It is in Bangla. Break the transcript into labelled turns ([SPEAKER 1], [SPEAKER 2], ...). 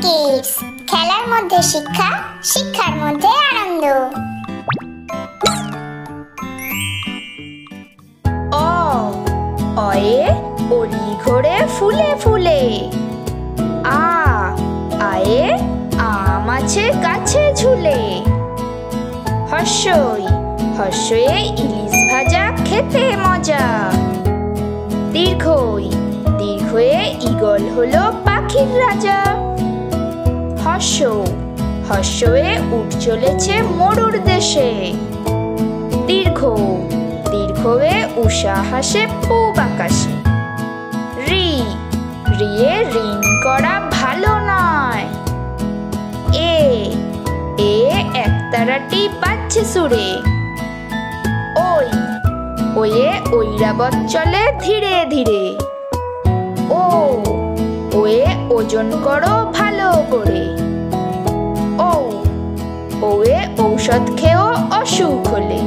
[SPEAKER 1] কিডস, খেলার মধ্যে শিক্ষা, শিক্ষার মধ্যে আনন্দ।
[SPEAKER 2] অ অয়ে অলি ঘোরে ফুলে ফুলে। আ আয়ে আম আছে গাছে ঝুলে। হর্ষই হর্ষয়ে ইলিশ ভাজা খেতে মজা। দীর্ঘই দীর্ঘয়ে ঈগল হলো পাখির রাজা। হর্ষ হর্ষয়ে উট চলেছে মরুর দেশে। দীর্ঘ দীর্ঘয়ে উষা হাসে পূব আকাশে। রি রিয়ে ঋণ করা ভালো নয়। এ এ একতারাটি বাজছে সুরে। ওই ওয়ে ঐরাবত চলে ধীরে ধীরে। ও ওয়ে ওজন করো ভালো করে। ও ওয়ে ঔষধ খেয়েও অসুখ হলে।